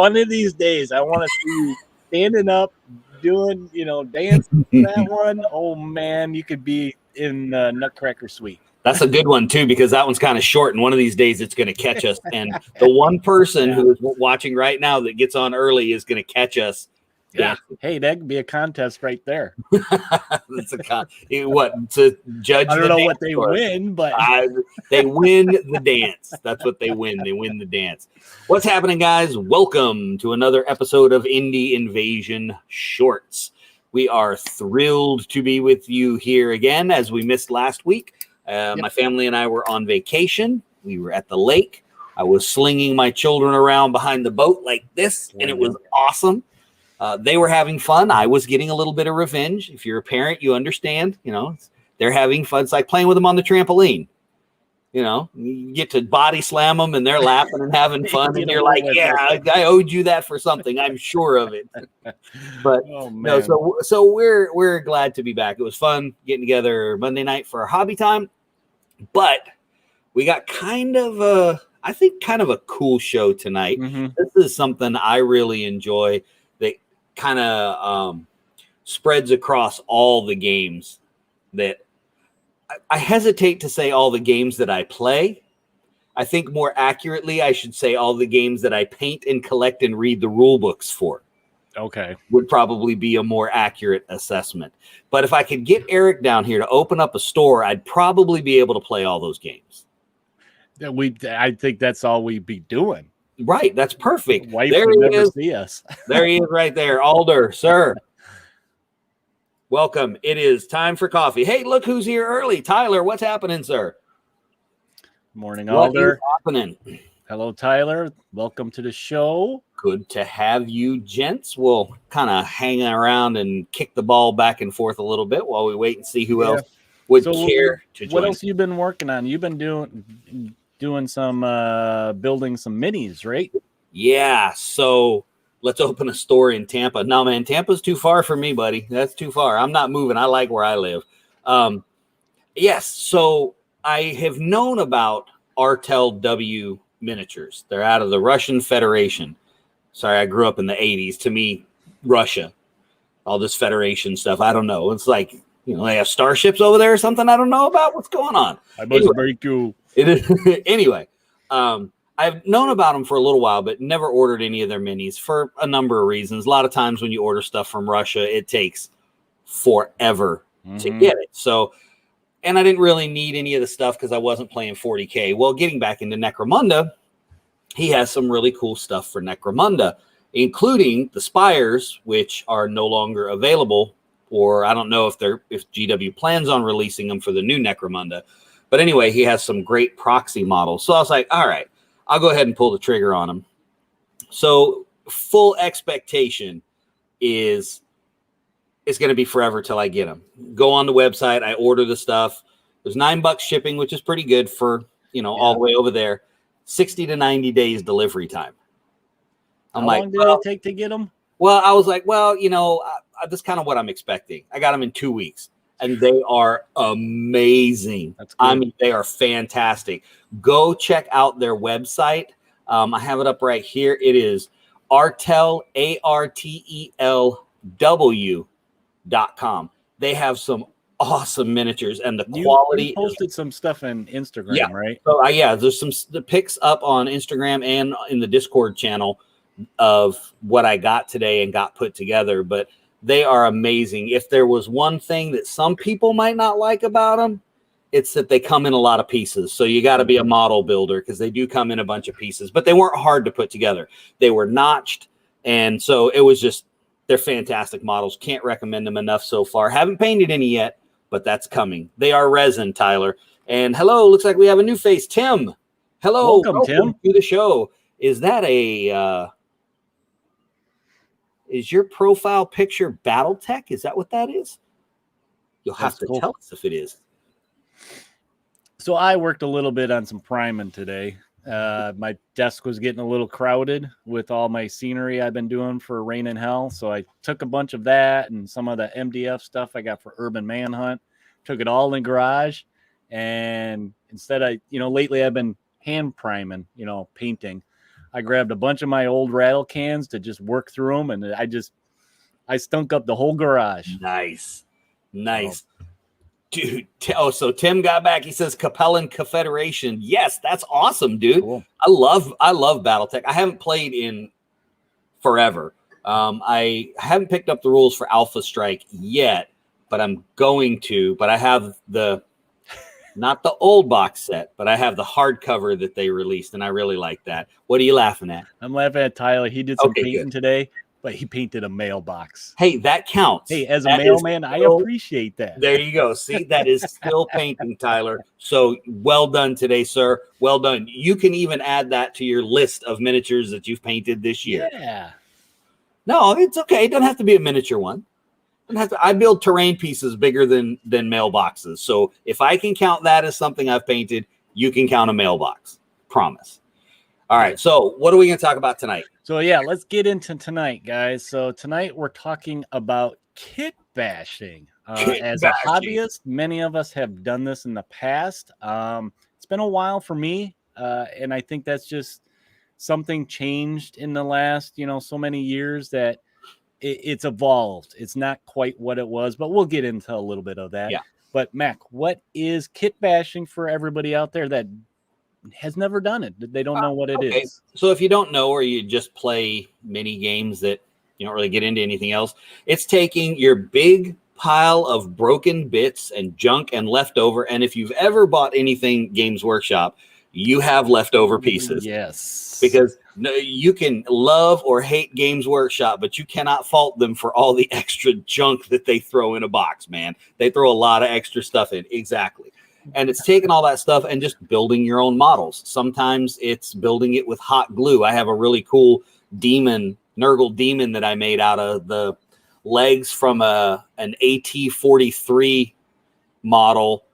one of these days, I want to see you standing up, doing, dancing to that one. Oh, man, you could be in Nutcracker Suite. That's a good one, too, because that one's kind of short, and one of these days it's going to catch us. And the one person who is watching right now that gets on early is going to catch us. Yeah. Hey, that could be a contest right there. That's what to judge? I don't know what they win, but they win the dance. That's what they win. They win the dance. What's happening, guys? Welcome to another episode of Indie Invasion Shorts. We are thrilled to be with you here again, as we missed last week. My family and I were on vacation. We were at the lake. I was slinging my children around behind the boat like this, and it was awesome. They were having fun. I was getting a little bit of revenge. If you're a parent, you understand. They're having fun. It's like playing with them on the trampoline. You get to body slam them, and they're laughing and having fun. And you're like, yeah, I owed you that for something. I'm sure of it. But so we're glad to be back. It was fun getting together Monday night for our hobby time. But we got kind of a cool show tonight. Mm-hmm. This is something I really enjoy that kind of spreads across all the games that I hesitate to say all the games that I play. I think more accurately, I should say all the games that I paint and collect and read the rule books for. Okay. Would probably be a more accurate assessment. But if I could get Eric down here to open up a store, I'd probably be able to play all those games. I think that's all we'd be doing. Right. That's perfect. Wife would never see us. There he is right there. Alder, sir. Welcome. It is time for coffee. Hey, look who's here early. Tyler, what's happening, sir? Morning, Alder. What is happening? Hello, Tyler. Welcome to the show. Good to have you, gents. We'll kind of hang around and kick the ball back and forth a little bit while we wait and see who else would care to join. What else you been working on? You've been doing some building some minis, right? Yeah. So let's open a store in Tampa. No, man, Tampa's too far for me, buddy. That's too far. I'm not moving. I like where I live. Yes. So I have known about RTLW miniatures. They're out of the Russian Federation. Sorry, I grew up in the 80s. To me, Russia, all this Federation stuff, I don't know. It's like, they have starships over there or something I don't know about. What's going on? I must break you. Anyway, I've known about them for a little while, but never ordered any of their minis for a number of reasons. A lot of times when you order stuff from Russia, it takes forever to get it. So, and I didn't really need any of the stuff because I wasn't playing 40K. Well, getting back into Necromunda, he has some really cool stuff for Necromunda, including the Spires, which are no longer available, or I don't know if GW plans on releasing them for the new Necromunda. But anyway, he has some great proxy models. So I was like, all right, I'll go ahead and pull the trigger on them. So full expectation is it's going to be forever till I get them. Go on the website. I order the stuff. There's $9 shipping, which is pretty good for, all the way over there. 60 to 90 days delivery time. How long did it take to get them? Well, I was like, that's kind of what I'm expecting. I got them in 2 weeks. And they are amazing. That's good. I mean, they are fantastic. Go check out their website. I have it up right here. It is artelw.com. They have some awesome miniatures, and the quality. You posted some stuff on Instagram, right? So there's the pics up on Instagram and in the Discord channel of what I got today and got put together. But they are amazing. If there was one thing that some people might not like about them, it's that they come in a lot of pieces. So you got to be a model builder because they do come in a bunch of pieces, but they weren't hard to put together. They were notched. And so it was just, they're fantastic models. Can't recommend them enough so far. Haven't painted any yet, but that's coming. They are resin, Tyler. And hello, looks like we have a new face, Tim. Hello. Welcome Tim. To the show. Is that is your profile picture BattleTech? Is that what that is? You'll have to tell us if it is. So I worked a little bit on some priming today. My desk was getting a little crowded with all my scenery I've been doing for Rain in Hell. So I took a bunch of that and some of the MDF stuff I got for Urban Manhunt, took it all in garage. And instead lately I've been hand priming, painting. I grabbed a bunch of my old rattle cans to just work through them, and I stunk up the whole garage. Nice. Dude, so Tim got back. He says Capellan Confederation. Yes, that's awesome, dude. Cool. I love BattleTech. I haven't played in forever. I haven't picked up the rules for Alpha Strike yet, but I'm going to. But I have not the old box set, but I have the hardcover that they released, and I really like that. What are you laughing at? I'm laughing at Tyler. He did some painting good. today, but he painted a mailbox. Hey, that counts. Hey, as a mailman, I appreciate that. There you go. See, that is still painting, Tyler. So well done today, sir. Well done. You can even add that to your list of miniatures that you've painted this year. Yeah. No, it's okay. It doesn't have to be a miniature one. I build terrain pieces bigger than mailboxes. So if I can count that as something I've painted, you can count a mailbox. Promise. All right. So what are we going to talk about tonight? So yeah, let's get into tonight, guys. So tonight we're talking about kit bashing. As a hobbyist, many of us have done this in the past. It's been a while for me, and I think that's just something changed in the last, so many years that it's evolved. It's not quite what it was, but we'll get into a little bit of that. Yeah. But Mac, what is kit bashing for everybody out there that has never done it? They don't know what it is. So if you don't know, or you just play mini games that you don't really get into anything else, it's taking your big pile of broken bits and junk and leftover. And if you've ever bought anything Games Workshop, you have leftover pieces. Yes. Because you can love or hate Games Workshop, but you cannot fault them for all the extra junk that they throw in a box, man. They throw a lot of extra stuff in. Exactly. And it's taking all that stuff and just building your own models. Sometimes it's building it with hot glue. I have a really cool Nurgle demon that I made out of the legs from an AT-43 model,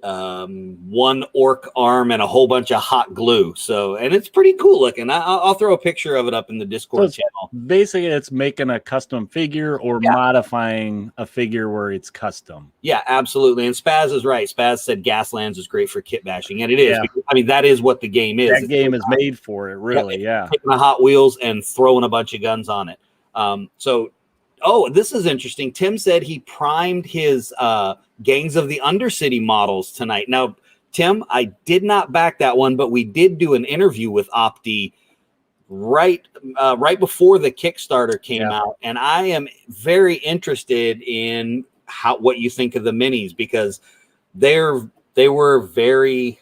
one orc arm, and a whole bunch of hot glue. So, and it's pretty cool looking. I'll throw a picture of it up in the Discord channel. Basically, it's making a custom figure or modifying a figure where it's custom. Yeah, absolutely. And Spaz is right. Spaz said Gaslands is great for kit bashing, and it is. Yeah. I mean, that is what the game is. That game is made for it, really. Yeah. Taking the Hot Wheels and throwing a bunch of guns on it. Oh, this is interesting. Tim said he primed his Gangs of the Undercity models tonight. Now, Tim, I did not back that one, but we did do an interview with Opti right before the Kickstarter came out, and I am very interested in what you think of the minis, because they were very,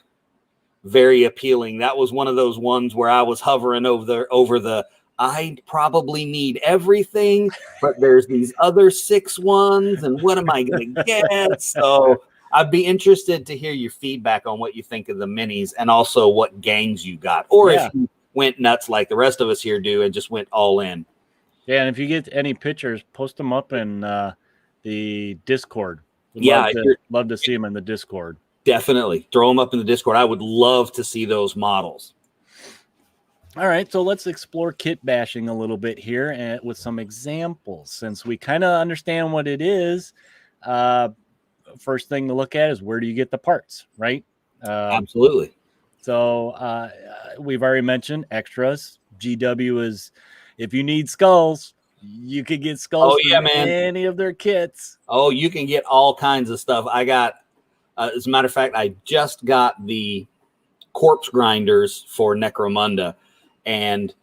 very appealing. That was one of those ones where I was hovering over the I probably need everything, but there's these other 6 ones, and what am I going to get? So I'd be interested to hear your feedback on what you think of the minis, and also what gangs you got, or if you went nuts like the rest of us here do and just went all in. Yeah, and if you get any pictures, post them up in the Discord. Love to see them in the Discord. Definitely. Throw them up in the Discord. I would love to see those models. All right, so let's explore kit bashing a little bit here with some examples. Since we kind of understand what it is, first thing to look at is, where do you get the parts, right? Absolutely. So we've already mentioned extras. GW is, if you need skulls, you could get skulls from any of their kits. Oh, you can get all kinds of stuff. I got, as a matter of fact, I just got the corpse grinders for Necromunda. And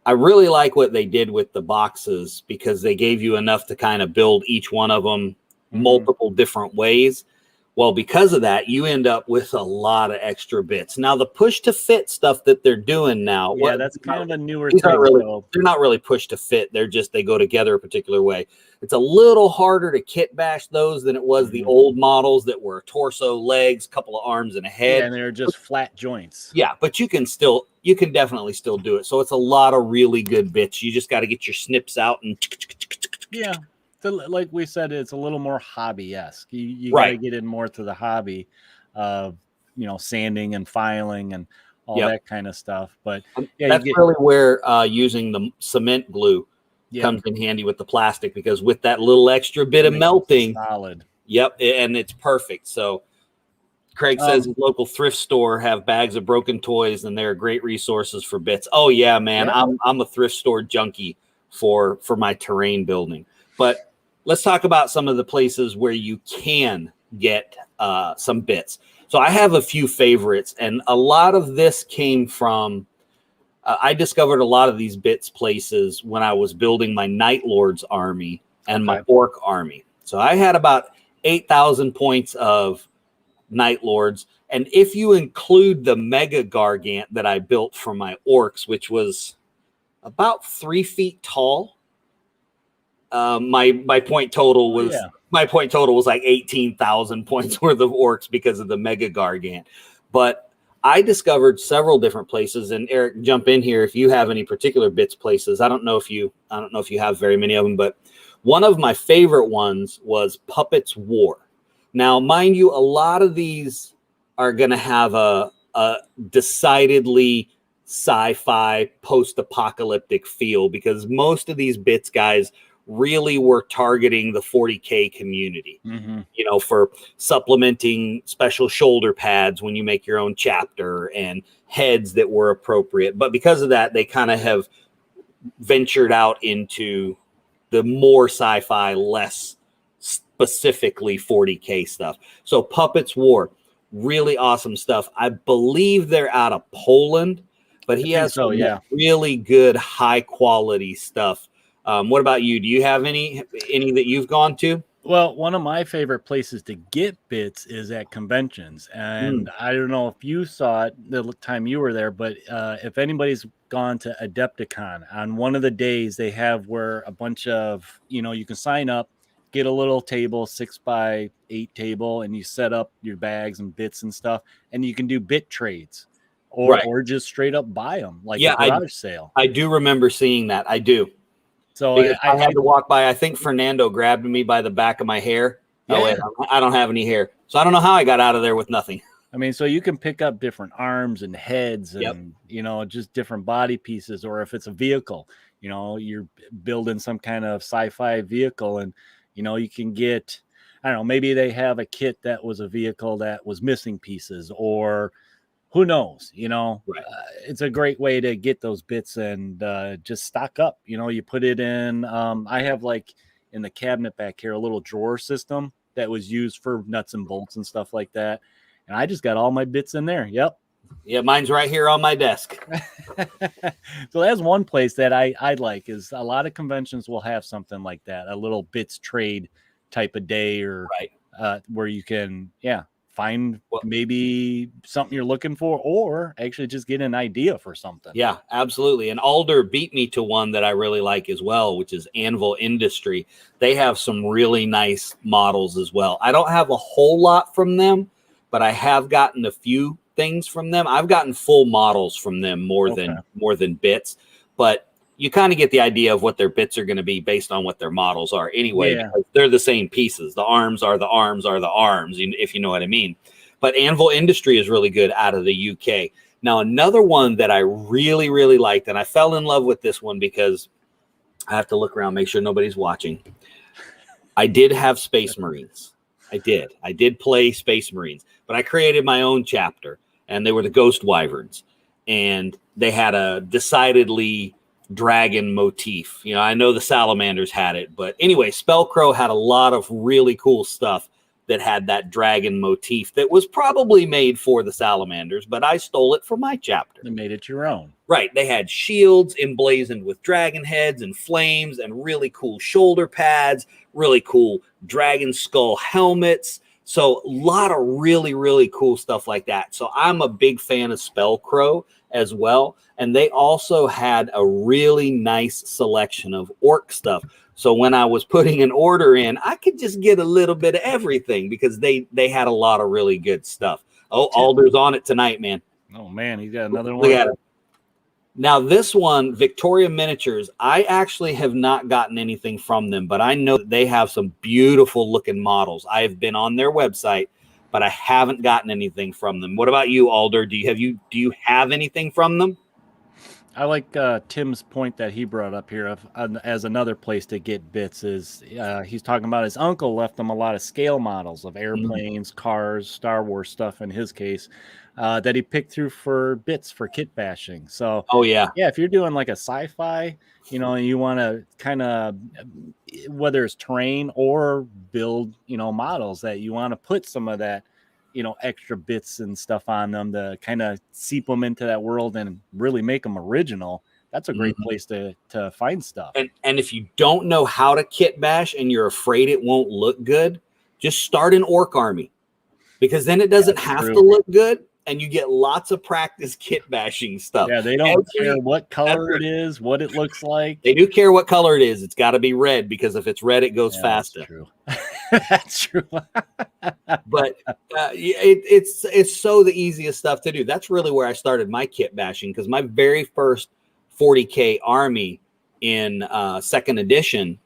I really like what they did with the boxes, because they gave you enough to kind of build each one of them multiple different ways. Well, because of that, you end up with a lot of extra bits. Now, the push to fit stuff that they're doing now, that's kind of a newer thing. They're not really push to fit. They go together a particular way. It's a little harder to kit bash those than it was the old models that were torso, legs, couple of arms, and a head. Yeah, and they're just flat joints. Yeah, but you can definitely still do it. So it's a lot of really good bits. You just got to get your snips out and like we said, it's a little more hobby-esque. You got to get in more to the hobby of, sanding and filing and all that kind of stuff. But that's really where using the cement glue comes in handy with the plastic, because with that little extra bit of melting, solid. Yep, and it's perfect. So Craig says his local thrift store have bags of broken toys, and they're great resources for bits. Oh yeah, man, Yeah. I'm a thrift store junkie for my terrain building. But let's talk about some of the places where you can get some bits. So I have a few favorites, and a lot of this came from. I discovered a lot of these bits places when I was building my Night Lords army and my Orc army. So I had about 8,000 points of Night Lords, and if you include the Mega Gargant that I built for my Orcs, which was about 3 feet tall, my point total was like 18,000 points worth of Orcs because of the Mega Gargant. But I discovered several different places, and Eric, jump in here if you have any particular bits places. I don't know if you have very many of them, but one of my favorite ones was Puppets War. Now, mind you, a lot of these are going to have a decidedly sci-fi post-apocalyptic feel, because most of these bits guys really were targeting the 40K community, you know, for supplementing special shoulder pads when you make your own chapter and heads that were appropriate. But because of that, they kind of have ventured out into the more sci-fi, less specifically 40K stuff. So Puppets War, really awesome stuff. I believe they're out of Poland, but he has some really good high quality stuff. What about you? Do you have any that you've gone to? Well, one of my favorite places to get bits is at conventions. And I don't know if you saw it the time you were there, but if anybody's gone to Adepticon, on one of the days they have where a bunch of, you can sign up, get a little table, 6x8 table, and you set up your bags and bits and stuff, and you can do bit trades or just straight up buy them like a garage sale. I do remember seeing that. I do. So I had to walk by. I think Fernando grabbed me by the back of my hair. Yeah. Oh, wait, I don't have any hair. So I don't know how I got out of there with nothing. I mean, so you can pick up different arms and heads and, just different body pieces. Or if it's a vehicle, you're building some kind of sci-fi vehicle, and, you can get, I don't know, maybe they have a kit that was a vehicle that was missing pieces, or who knows, right. It's a great way to get those bits and just stock up. You put it in. I have like in the cabinet back here, a little drawer system that was used for nuts and bolts and stuff like that. And I just got all my bits in there. Yep. Yeah, mine's right here on my desk. So that's one place that I like, is a lot of conventions will have something like that, a little bits trade type of day, or where you can, find maybe something you're looking for, or actually just get an idea for something. Yeah, absolutely. And Alder beat me to one that I really like as well, which is Anvil Industry. They have some really nice models as well. I don't have a whole lot from them, but I have gotten a few things from them. I've gotten full models from them more than bits, but you kind of get the idea of what their bits are going to be based on what their models are anyway, because they're the same pieces. The arms are the arms, if you know what I mean. But Anvil Industry is really good out of the UK. Now, another one that I really, really liked, and I fell in love with this one because I have to look around, make sure nobody's watching. I did have Space Marines. I did play Space Marines, but I created my own chapter, and they were the Ghost Wyverns, and they had a decidedly dragon motif. I know the Salamanders had it, but anyway, Spellcrow had a lot of really cool stuff that had that dragon motif that was probably made for the Salamanders, but I stole it for my chapter. They made it your own. Right. They had shields emblazoned with dragon heads and flames, and really cool shoulder pads, really cool dragon skull helmets. So a lot of really, really cool stuff like that. So I'm a big fan of Spellcrow as well. And they also had a really nice selection of orc stuff. So when I was putting an order in, I could just get a little bit of everything, because they had a lot of really good stuff. Oh, Alder's on it tonight, man. Oh, man, he's got another one. Look at it. Now, this one, Victoria Miniatures, I actually have not gotten anything from them, but I know that they have some beautiful looking models. I have been on their website, but I haven't gotten anything from them. What about you, Alder? Do you have anything from them? I like Tim's point that he brought up here as another place to get bits is he's talking about his uncle left him a lot of scale models of airplanes, cars, Star Wars stuff in his case that he picked through for bits for kit bashing. So, Oh yeah, yeah, if you're doing like a sci-fi, and you want to kind of, whether it's terrain or build, models that you want to put some of that, extra bits and stuff on them to kind of seep them into that world and really make them original. That's a great place to find stuff. And if you don't know how to kit bash and you're afraid it won't look good, just start an orc army, because then it doesn't have to look good and you get lots of practice kit bashing stuff. Yeah, they don't care what color it is, what it looks like. They do care what color it is. It's got to be red, because if it's red, it goes faster. That's true. That's true. But it's so the easiest stuff to do. That's really where I started my kit bashing, because my very first 40K army in second edition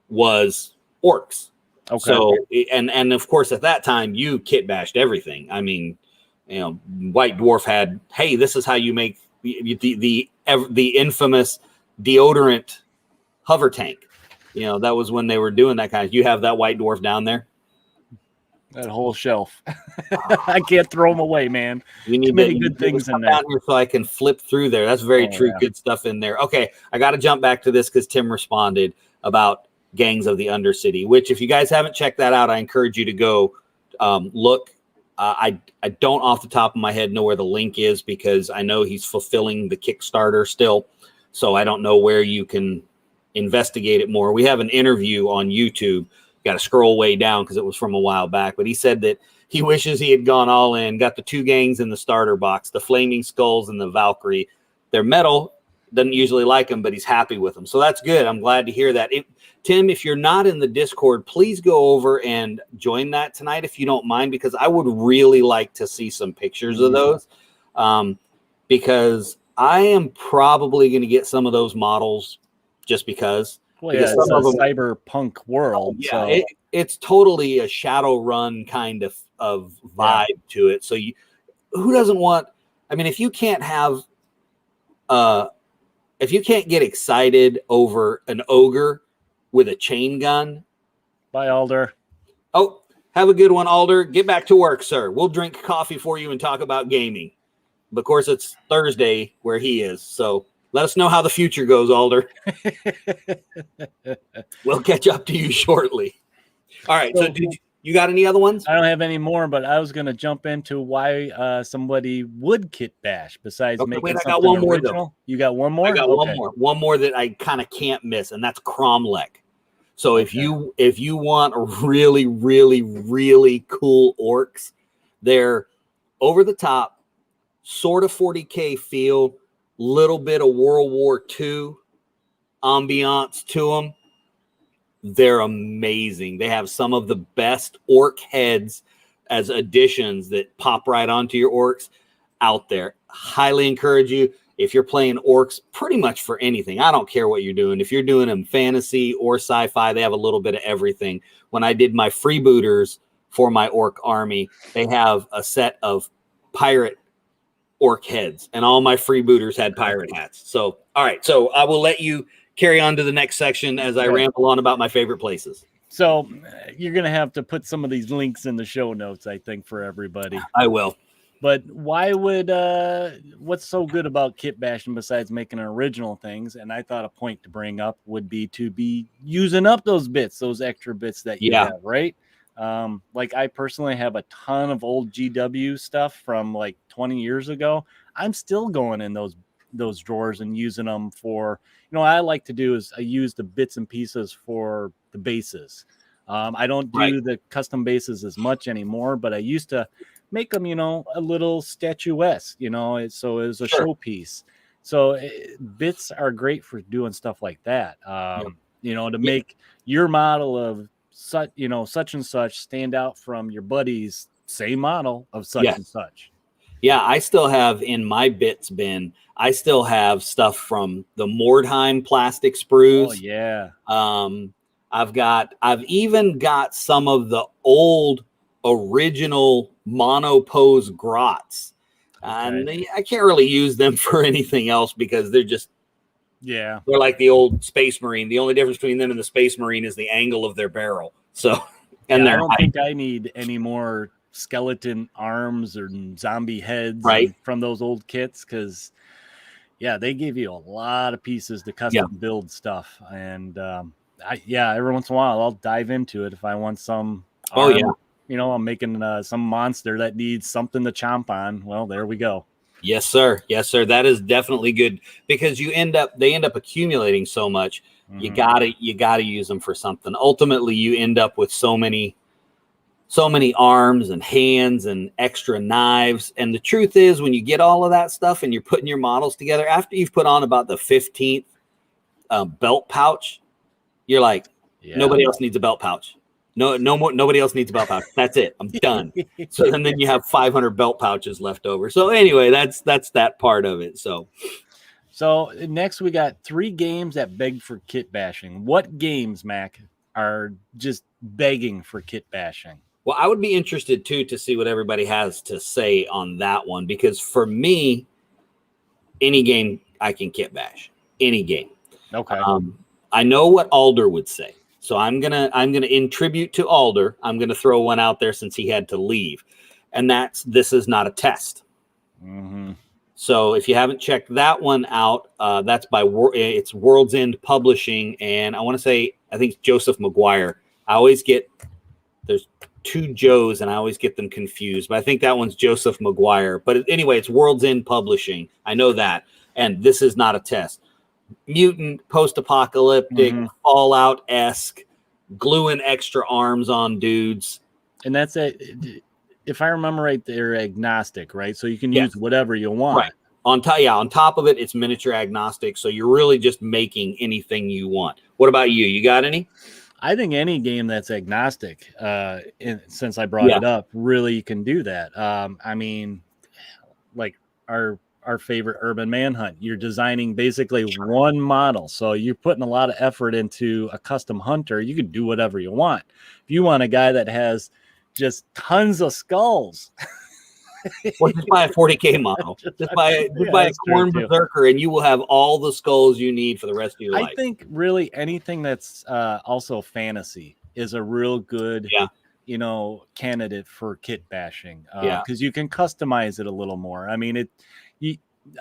was orcs. Okay. So and of course at that time you kit bashed everything. I mean, White Dwarf had, hey, this is how you make the infamous deodorant hover tank. That was when they were doing that kind of. You have that White Dwarf down there? That whole shelf. I can't throw them away, man. You need many good things in there. Down here so I can flip through there. That's very true. Yeah. Good stuff in there. Okay, I got to jump back to this because Tim responded about Gangs of the Undercity, which if you guys haven't checked that out, I encourage you to go look. I don't off the top of my head know where the link is, because I know he's fulfilling the Kickstarter still. So I don't know where you can investigate it more. We have an interview on YouTube. Got to scroll way down because it was from a while back. But he said that he wishes he had gone all in, got the 2 gangs in the starter box, the Flaming Skulls and the Valkyrie. They're metal. Doesn't usually like them, but he's happy with them. So that's good. I'm glad to hear that. Tim, if you're not in the Discord, please go over and join that tonight if you don't mind, because I would really like to see some pictures of those, because I am probably going to get some of those models just because. Well, yeah, it's a cyberpunk world. Yeah, so. It's totally a Shadowrun kind of vibe to it. So who doesn't want? I mean, if you can't get excited over an ogre with a chain gun. Bye, Alder. Oh, have a good one, Alder. Get back to work, sir. We'll drink coffee for you and talk about gaming. But of course, it's Thursday where he is. So let us know how the future goes, Alder. We'll catch up to you shortly. All right. So you got any other ones? I don't have any more, but I was going to jump into why somebody would kit bash besides making something original. More, though. You got one more? I got one more. One more that I kind of can't miss, and that's Kromlech. So if you want really, really, really cool orcs, they're over the top, sort of 40K feel, little bit of World War II ambiance to them. They're amazing. They have some of the best orc heads as additions that pop right onto your orcs out there. Highly encourage you, if you're playing orcs pretty much for anything. I don't care what you're doing. If you're doing them fantasy or sci-fi, they have a little bit of everything. When I did my freebooters for my orc army, they have a set of pirate orc heads, and all my freebooters had pirate hats. So, all right. So I will let you carry on to the next section as I ramble on about my favorite places. So you're going to have to put some of these links in the show notes, I think, for everybody. I will. But why would what's so good about kit bashing besides making original things? And I thought a point to bring up would be to be using up those bits, those extra bits that you have, right? Like I personally have a ton of old GW stuff from like 20 years ago. I'm still going in those drawers and using them for, what I like to do is I use the bits and pieces for the bases. I don't do the custom bases as much anymore, but I used to make them, a little statuesque, so it was a showpiece. So bits are great for doing stuff like that. To make your model of such and such stand out from your buddy's same model of such and such. Yeah, I still have in my bits bin, I still have stuff from the Mordheim plastic sprues. Oh yeah. I've even got some of the old original monopose grots And I can't really use them for anything else because they're like the old Space Marine. The only difference between them and the Space Marine is the angle of their barrel. So, and I don't think I need any more skeleton arms or zombie heads from those old kits because, they give you a lot of pieces to custom build stuff. And every once in a while I'll dive into it if I want some arm. I'm making some monster that needs something to chomp on. Well, there we go. Yes, sir. Yes, sir. That is definitely good because they end up accumulating so much. Mm-hmm. You gotta use them for something. Ultimately, you end up with so many arms and hands and extra knives. And the truth is, when you get all of that stuff and you're putting your models together, after you've put on about the 15th belt pouch, you're like, nobody else needs a belt pouch. No more. Nobody else needs a belt pouch. That's it. I'm done. So then you have 500 belt pouches left over. So anyway, that's that part of it. So next we got 3 games that beg for kit bashing. What games, Mac, are just begging for kit bashing? Well, I would be interested too to see what everybody has to say on that one because for me, any game I can kit bash. Any game. Okay. I know what Alder would say. So I'm gonna in tribute to Alder, I'm gonna throw one out there since he had to leave, and this is not a test. Mm-hmm. So if you haven't checked that one out, that's it's World's End Publishing, and I think it's Joseph McGuire. There's 2 Joes, and I always get them confused, but I think that one's Joseph McGuire. But anyway, it's World's End Publishing. I know that, and this is not a test. Mutant, post-apocalyptic, Fallout-esque, gluing extra arms on dudes. And that's it. If I remember right, they're agnostic, right? So you can use whatever you want. Right. On top of it, it's miniature agnostic. So you're really just making anything you want. What about you? You got any? I think any game that's agnostic, since I brought it up, really can do that. I mean, like our favorite Urban Manhunt, you're designing basically one model. So you're putting a lot of effort into a custom hunter. You can do whatever you want. If you want a guy that has just tons of skulls, well, just buy a 40K model. Just buy a Corn Berserker, and you will have all the skulls you need for the rest of your life. I think really anything that's also fantasy is a real good candidate for kit bashing. Because you can customize it a little more. I mean,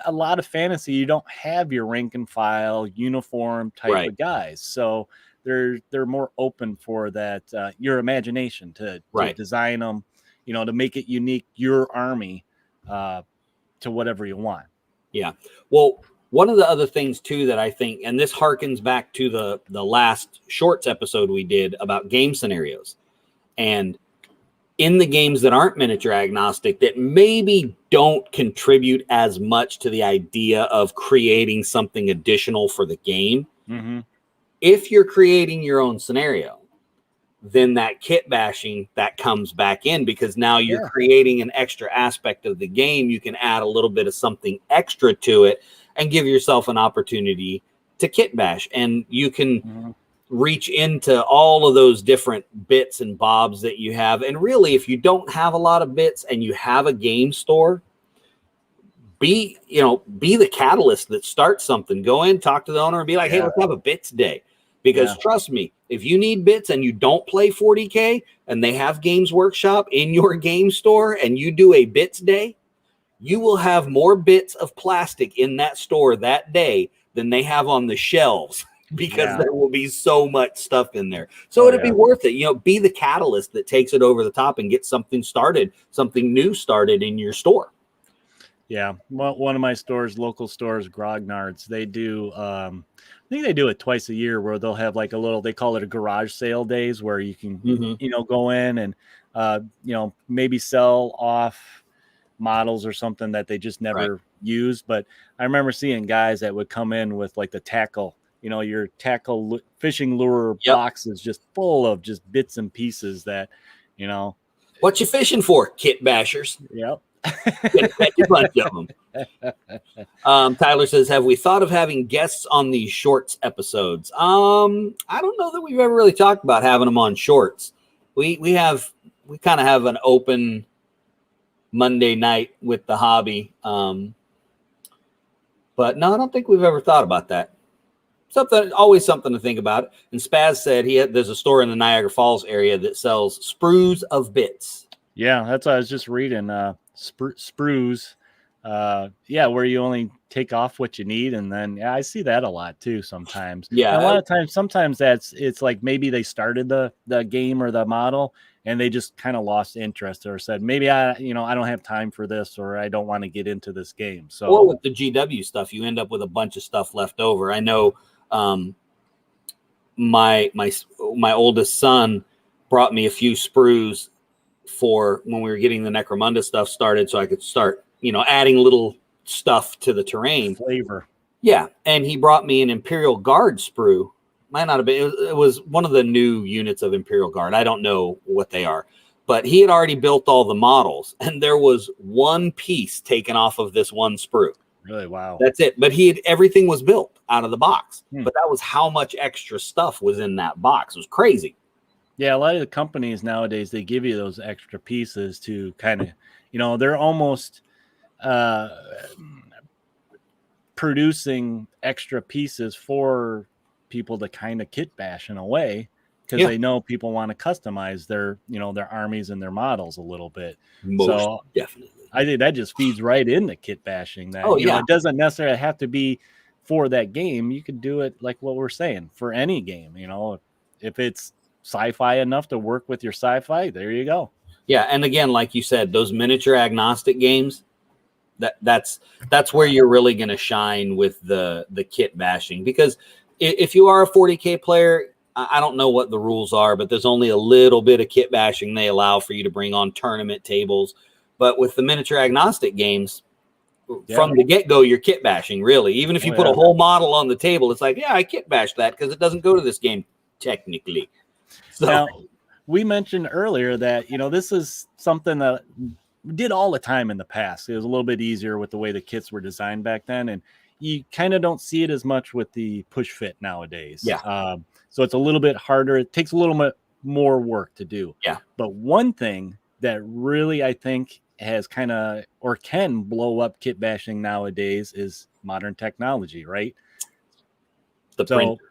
a lot of fantasy, you don't have your rank and file uniform type of guys, so they're more open for that your imagination to design them, to make it unique, your army to whatever you want. Well, one of the other things too that I think, and this harkens back to the last shorts episode we did about game scenarios, and in the games that aren't miniature agnostic, that maybe don't contribute as much to the idea of creating something additional for the game. Mm-hmm. If you're creating your own scenario, then that kit bashing that comes back in because now you're creating an extra aspect of the game. You can add a little bit of something extra to it and give yourself an opportunity to kit bash. And you can reach into all of those different bits and bobs that you have. And really, if you don't have a lot of bits and you have a game store, be the catalyst that starts something. Go in, talk to the owner and be like, hey, let's have a bits day. Because trust me, if you need bits and you don't play 40K and they have Games Workshop in your game store and you do a bits day, you will have more bits of plastic in that store that day than they have on the shelves. Because there will be so much stuff in there. So it'd be worth it. Be the catalyst that takes it over the top and get something new started in your store. Yeah. Well, one of my local stores, Grognard's, they do, I think they do it twice a year where they'll have like they call it a garage sale days where you can, go in and, maybe sell off models or something that they just never used. But I remember seeing guys that would come in with like the tackle, your tackle fishing lure box is just full of just bits and pieces that, What you fishing for, kit bashers? Yep. Catch a bunch of them. Tyler says, have we thought of having guests on these shorts episodes? I don't know that we've ever really talked about having them on shorts. We kind of have an open Monday night with the hobby. But no, I don't think we've ever thought about that. Always something to think about. And Spaz said there's a store in the Niagara Falls area that sells sprues of bits. Yeah, that's what I was just reading. Sprues. Where you only take off what you need, and then I see that a lot too sometimes. Yeah, and a lot of times, sometimes it's like maybe they started the game or the model, and they just kind of lost interest or said maybe I don't have time for this, or I don't want to get into this game. So, or with the GW stuff, you end up with a bunch of stuff left over. I know. My oldest son brought me a few sprues for when we were getting the Necromunda stuff started, so I could start, adding little stuff to the terrain. Flavor. Yeah, and he brought me an Imperial Guard sprue. Might not have been. It was one of the new units of Imperial Guard. I don't know what they are, but he had already built all the models, and there was one piece taken off of this one sprue. Really? Wow. That's it. But everything was built out of the box. But that was how much extra stuff was in that box. It was crazy. Yeah, a lot of the companies nowadays, they give you those extra pieces to kind of, they're almost producing extra pieces for people to kind of kit bash in a way, because they know people want to customize their armies and their models a little bit. Most definitely. I think that just feeds right into kit bashing. That it doesn't necessarily have to be for that game. You could do it like what we're saying for any game. If it's sci-fi enough to work with your sci-fi, there you go. Yeah, and again, like you said, those miniature agnostic games, that's where you're really going to shine with the kit bashing. Because if you are a 40K player, I don't know what the rules are, but there's only a little bit of kit bashing they allow for you to bring on tournament tables. But with the miniature agnostic games, from the get-go, you're kit bashing, really. Even if you put a whole model on the table, it's like, I kit bashed that because it doesn't go to this game technically. So now, we mentioned earlier that, this is something that we did all the time in the past. It was a little bit easier with the way the kits were designed back then. And you kind of don't see it as much with the push fit nowadays. Yeah. So it's a little bit harder. It takes a little bit more work to do. Yeah. But one thing that really, I think, has kind of or can blow up kit bashing nowadays is modern technology, right? The printer.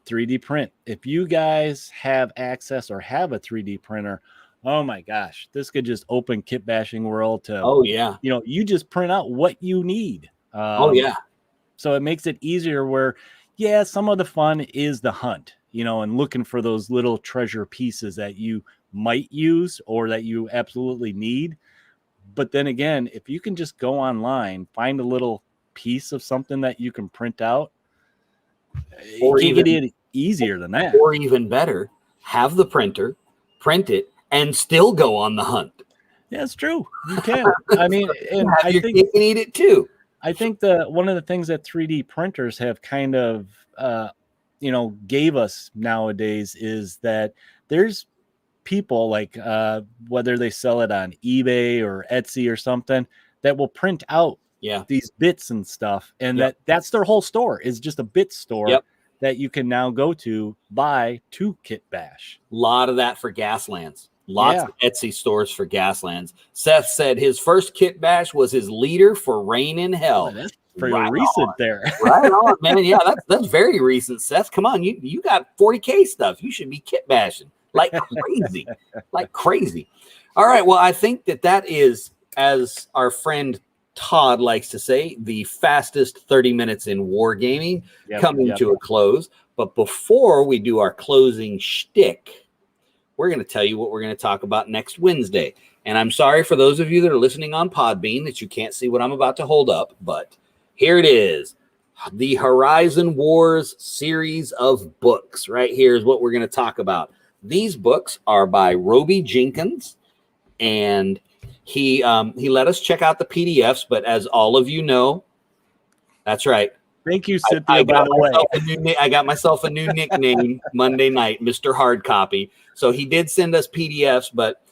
3D print. If you guys have access or have a 3D printer, oh my gosh, this could just open kit bashing world to, you just print out what you need. So it makes it easier where, some of the fun is the hunt, and looking for those little treasure pieces that you might use or that you absolutely need. But then again, if you can just go online, find a little piece of something that you can print out, or you can get it easier than that. Or even better, have the printer, print it, and still go on the hunt. Yeah, it's true. You can. I mean, and I think you can eat it too. I think one of the things that 3D printers have kind of, gave us nowadays is that there's people like whether they sell it on eBay or Etsy or something that will print out these bits and stuff, and that's their whole store is just a bit store that you can now go to buy to kit bash. A lot of that for Gaslands. Lots of Etsy stores for Gaslands. Seth said his first kit bash was his leader for Rain in Hell. That's pretty recent there. Right on, man. Yeah, that's very recent, Seth. Come on, you got 40K stuff. You should be kit bashing like crazy. Like crazy. All right, well, I think that is, as our friend Todd likes to say, the fastest 30 minutes in wargaming coming to a close. But before we do our closing shtick, we're going to tell you what we're going to talk about next Wednesday. And I'm sorry for those of you that are listening on Podbean that you can't see what I'm about to hold up, but here it is. The Horizon Wars series of books. Right here is what we're going to talk about. These books are by Roby Jenkins, and he let us check out the PDFs, but as all of you know, that's right. Thank you, Cynthia, by the way. I got myself a new nickname Monday night, Mr. Hard Copy. So he did send us PDFs, but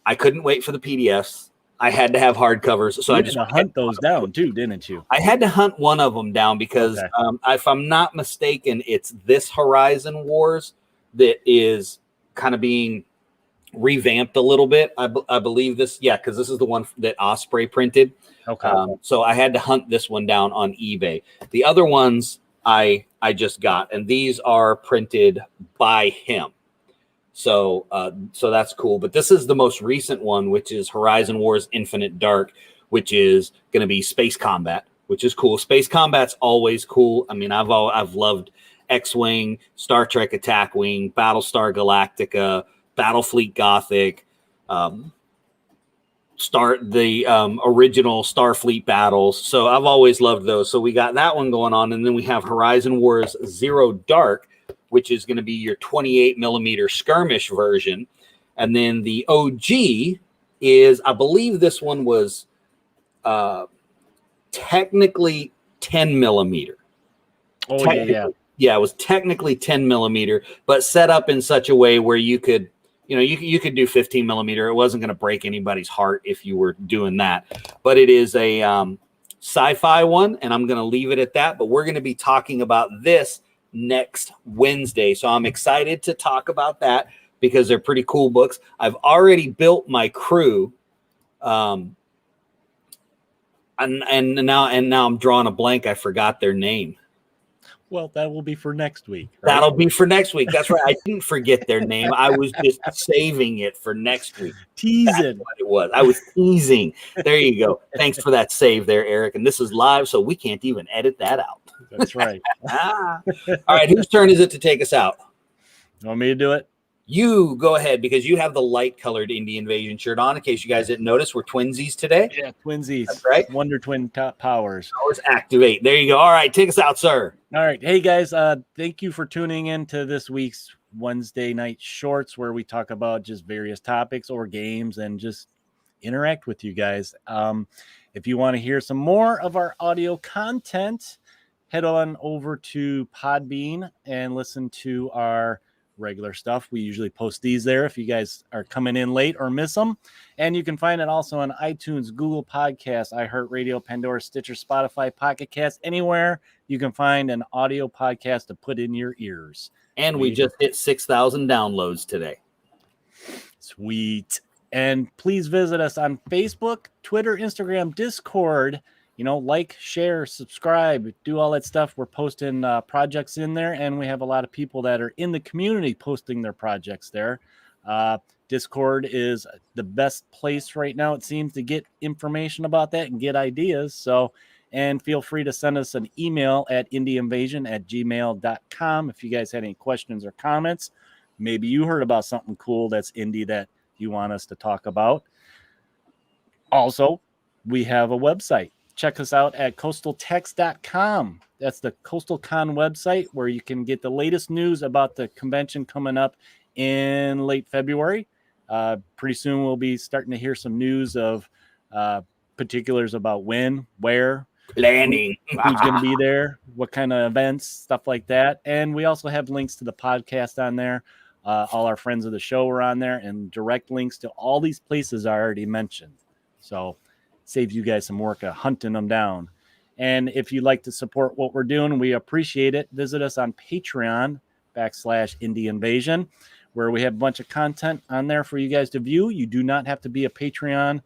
I couldn't wait for the PDFs. I had to have hardcovers. So I just had to hunt those down too, didn't you? I had to hunt one of them down because if I'm not mistaken, it's this Horizon Wars that is kind of being revamped a little bit. I believe this, yeah, because this is the one that Osprey printed. Okay. So I had to hunt this one down on eBay. The other ones I just got, and these are printed by him. So so that's cool. But this is the most recent one, which is Horizon Wars Infinite Dark, which is going to be space combat, which is cool. Space combat's always cool. I mean, I've loved X-Wing, Star Trek Attack Wing, Battlestar Galactica, Battlefleet Gothic, original Starfleet battles. So I've always loved those. So we got that one going on, and then we have Horizon Wars Zero Dark, which is going to be your 28 millimeter skirmish version. And then the OG is, I believe this one was technically 10 millimeter. Oh, yeah. Yeah, it was technically 10 millimeter, but set up in such a way where you could, you could do 15 millimeter. It wasn't going to break anybody's heart if you were doing that. But it is a sci-fi one, and I'm going to leave it at that. But we're going to be talking about this next Wednesday. So I'm excited to talk about that because they're pretty cool books. I've already built my crew. And now I'm drawing a blank. I forgot their name. Well, that will be for next week. Right? That'll be for next week. That's right. I didn't forget their name. I was just saving it for next week. Teasing. What it was. I was teasing. There you go. Thanks for that save there, Eric. And this is live, so we can't even edit that out. That's right. All right. Whose turn is it to take us out? You want me to do it? You go ahead, because you have the light colored Indie Invasion shirt on. In case you guys didn't notice, we're twinsies today. Yeah, twinsies. That's right. Wonder Twin powers. Powers activate. There you go. All right, take us out, sir. All right. Hey, guys, thank you for tuning in to this week's Wednesday night shorts, where we talk about just various topics or games and just interact with you guys. If you want to hear some more of our audio content, head on over to Podbean and listen to our regular stuff. We usually post these there if you guys are coming in late or miss them. And you can find it also on iTunes, Google Podcasts, iHeartRadio, Pandora, Stitcher, Spotify, Pocket Cast, anywhere you can find an audio podcast to put in your ears. And we just hit 6,000 downloads today. Sweet. And please visit us on Facebook, Twitter, Instagram, Discord. Like, share, subscribe, do all that stuff. We're posting projects in there, and we have a lot of people that are in the community posting their projects there. Discord is the best place right now, it seems, to get information about that and get ideas. So, and feel free to send us an email at indieinvasion@gmail.com if you guys had any questions or comments. Maybe you heard about something cool that's indie that you want us to talk about. Also, we have a website. Check us out at coastaltext.com. That's the CoastalCon website where you can get the latest news about the convention coming up in late February. Pretty soon we'll be starting to hear some news of particulars about when, where, planning, who's going to be there, what kind of events, stuff like that. And we also have links to the podcast on there. All our friends of the show are on there, and direct links to all these places I already mentioned. So saves you guys some work of hunting them down. And if you'd like to support what we're doing, we appreciate it. Visit us on Patreon/Indie Invasion, where we have a bunch of content on there for you guys to view. You do not have to be a Patreon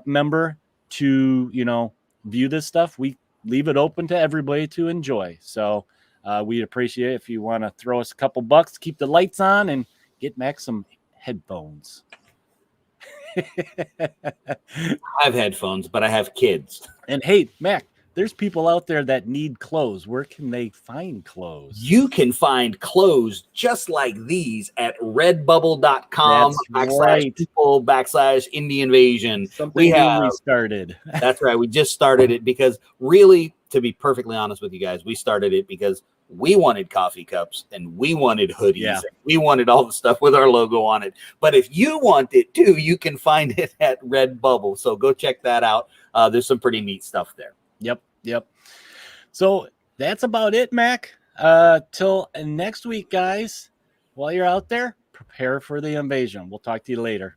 member to, view this stuff. We leave it open to everybody to enjoy. So we'd appreciate it if you want to throw us a couple bucks to keep the lights on and get Mac some headphones. I have headphones, but I have kids. And hey, Mac, there's people out there that need clothes. Where can they find clothes? You can find clothes just like these at redbubble.com /people/Indie Invasion. Something we started. That's right. We just started it because, really, to be perfectly honest with you guys, we started it because we wanted coffee cups and we wanted hoodies. Yeah. And we wanted all the stuff with our logo on it. But if you want it too, you can find it at Redbubble. So go check that out. There's some pretty neat stuff there. Yep. So that's about it, Mac. Till next week, guys. While you're out there, prepare for the invasion. We'll talk to you later.